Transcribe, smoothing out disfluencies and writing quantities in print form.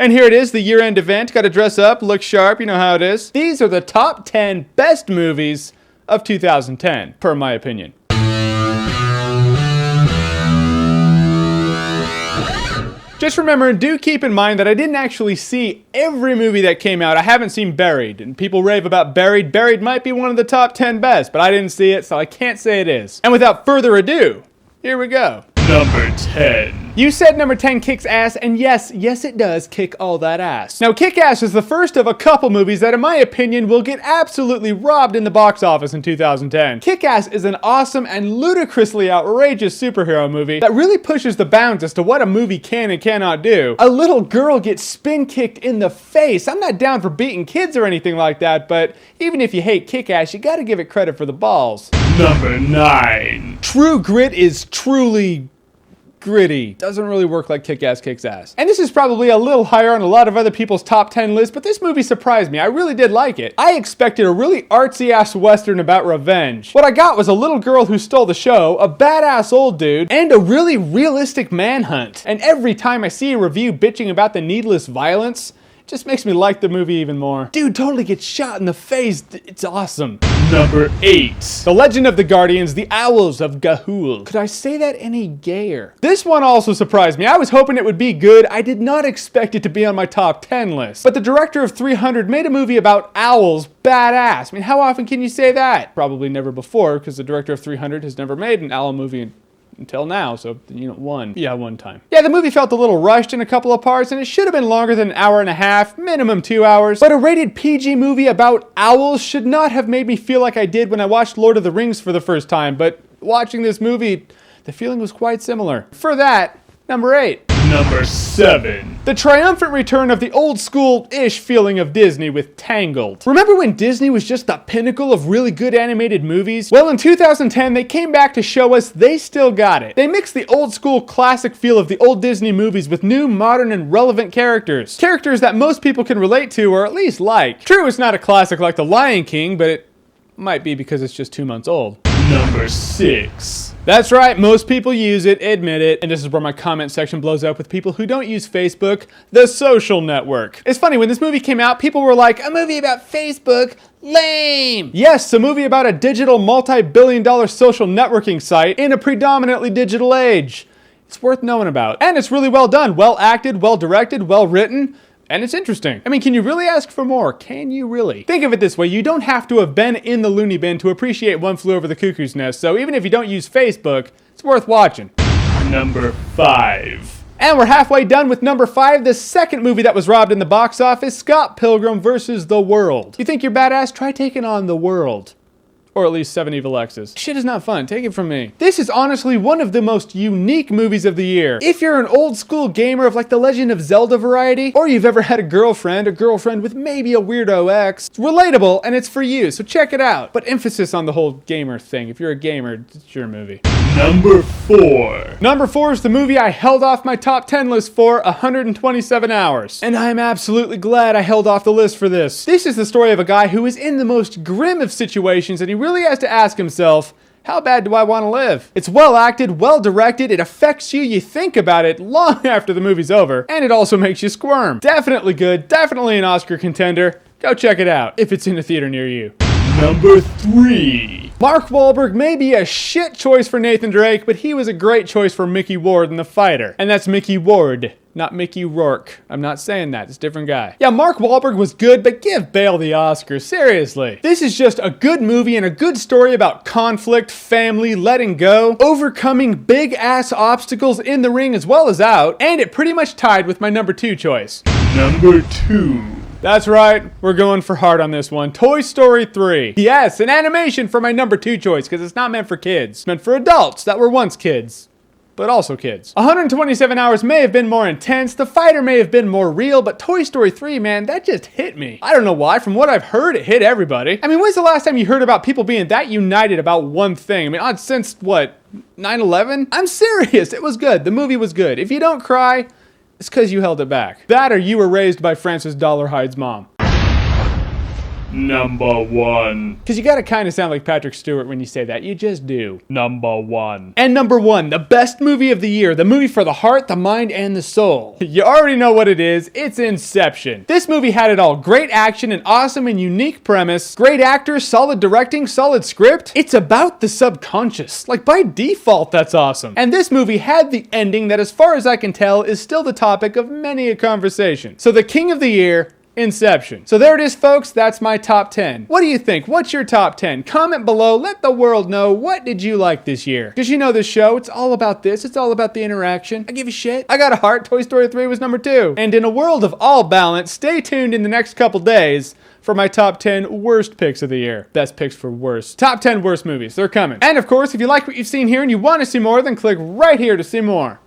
And here it is, the year-end event. Gotta dress up, look sharp, you know how it is. These are the top 10 best movies of 2010, per my opinion. Just remember, and do keep in mind that I didn't actually see every movie that came out. I haven't seen Buried, and people rave about Buried. Buried might be one of the top 10 best, but I didn't see it, so I can't say it is. And without further ado, here we go. Number 10. You said number 10 kicks ass, and yes, it does kick all that ass. Now, Kick-Ass is the first of a couple movies that, in my opinion, will get absolutely robbed in the box office in 2010. Kick-Ass is an awesome and ludicrously outrageous superhero movie that really pushes the bounds as to what a movie can and cannot do. A little girl gets spin-kicked in the face. I'm not down for beating kids or anything like that, but even if you hate Kick-Ass, you gotta give it credit for the balls. Number 9. True Grit is truly gritty. Doesn't really work like Kick-Ass kicks ass. And this is probably a little higher on a lot of other people's top 10 lists, but this movie surprised me. I really did like it. I expected a really artsy-ass western about revenge. What I got was a little girl who stole the show, a badass old dude, and a really realistic manhunt. And every time I see a review bitching about the needless violence, it just makes me like the movie even more. Dude totally gets shot in the face. It's awesome. Number 8. The Legend of the Guardians, The Owls of Ga'Hoole. Could I say that any gayer? This one also surprised me. I was hoping it would be good. I did not expect it to be on my top 10 list. But the director of 300 made a movie about owls. Badass. I mean, how often can you say that? Probably never before, because the director of 300 has never made an owl movie until now, so, one. Yeah, one time. Yeah, the movie felt a little rushed in a couple of parts, and it should have been longer than an hour and a half, minimum 2 hours. But a rated PG movie about owls should not have made me feel like I did when I watched Lord of the Rings for the first time, but watching this movie, the feeling was quite similar. For that, number 8. Number 7. The triumphant return of the old school-ish feeling of Disney with Tangled. Remember when Disney was just the pinnacle of really good animated movies? Well, in 2010, they came back to show us they still got it. They mixed the old school classic feel of the old Disney movies with new, modern, and relevant characters. Characters that most people can relate to or at least like. True, it's not a classic like The Lion King, but it might be because it's just 2 months old. Number 6. That's right, most people use it, admit it, and this is where my comment section blows up with people who don't use Facebook, The Social Network. It's funny, when this movie came out, people were like, a movie about Facebook? Lame! Yes, a movie about a digital multi-billion-dollar social networking site in a predominantly digital age. It's worth knowing about. And it's really well done, well acted, well directed, well written. And it's interesting. I mean, can you really ask for more? Can you really? Think of it this way, you don't have to have been in the loony bin to appreciate One Flew Over the Cuckoo's Nest, so even if you don't use Facebook, it's worth watching. Number 5. And we're halfway done with number 5, the second movie that was robbed in the box office, Scott Pilgrim vs. the World. You think you're badass? Try taking on the world. Or at least 7 Evil X's. Shit is not fun, take it from me. This is honestly one of the most unique movies of the year. If you're an old school gamer of like the Legend of Zelda variety, or you've ever had a girlfriend with maybe a weirdo ex, it's relatable and it's for you, so check it out. But emphasis on the whole gamer thing. If you're a gamer, it's your movie. Number 4. Number 4 is the movie I held off my top 10 list for 127 hours. And I am absolutely glad I held off the list for this. This is the story of a guy who is in the most grim of situations and he really has to ask himself, how bad do I want to live? It's well acted, well directed, it affects you, you think about it long after the movie's over, and it also makes you squirm. Definitely good, definitely an Oscar contender. Go check it out, if it's in a theater near you. Number 3. Mark Wahlberg may be a shit choice for Nathan Drake, but he was a great choice for Mickey Ward in The Fighter. And that's Mickey Ward, not Mickey Rourke. I'm not saying that, it's a different guy. Yeah, Mark Wahlberg was good, but give Bale the Oscar, seriously. This is just a good movie and a good story about conflict, family, letting go, overcoming big-ass obstacles in the ring as well as out, and it pretty much tied with my number 2 choice. Number 2. That's right, we're going for hard on this one. Toy Story 3. Yes, an animation for my number 2 choice, because it's not meant for kids. It's meant for adults that were once kids, but also kids. 127 hours may have been more intense, The Fighter may have been more real, but Toy Story 3, man, that just hit me. I don't know why, from what I've heard, it hit everybody. I mean, when's the last time you heard about people being that united about one thing? I mean, since, what, 9/11? I'm serious, it was good, the movie was good. If you don't cry, it's because you held it back. That or you were raised by Frances Dollarhide's mom. Number 1. Because you gotta kind of sound like Patrick Stewart when you say that. You just do. Number 1. And number 1, the best movie of the year. The movie for the heart, the mind, and the soul. You already know what it is. It's Inception. This movie had it all. Great action, an awesome and unique premise. Great actors, solid directing, solid script. It's about the subconscious. Like, by default, that's awesome. And this movie had the ending that, as far as I can tell, is still the topic of many a conversation. So the king of the year, Inception. So there it is, folks. That's my top 10. What do you think? What's your top 10? Comment below. Let the world know, what did you like this year? Because you know this show, it's all about this. It's all about the interaction. I give a shit. I got a heart. Toy Story 3 was number 2. And in a world of all balance, stay tuned in the next couple days for my top 10 worst picks of the year. Best picks for worst. Top 10 worst movies. They're coming. And of course, if you like what you've seen here and you want to see more, then click right here to see more.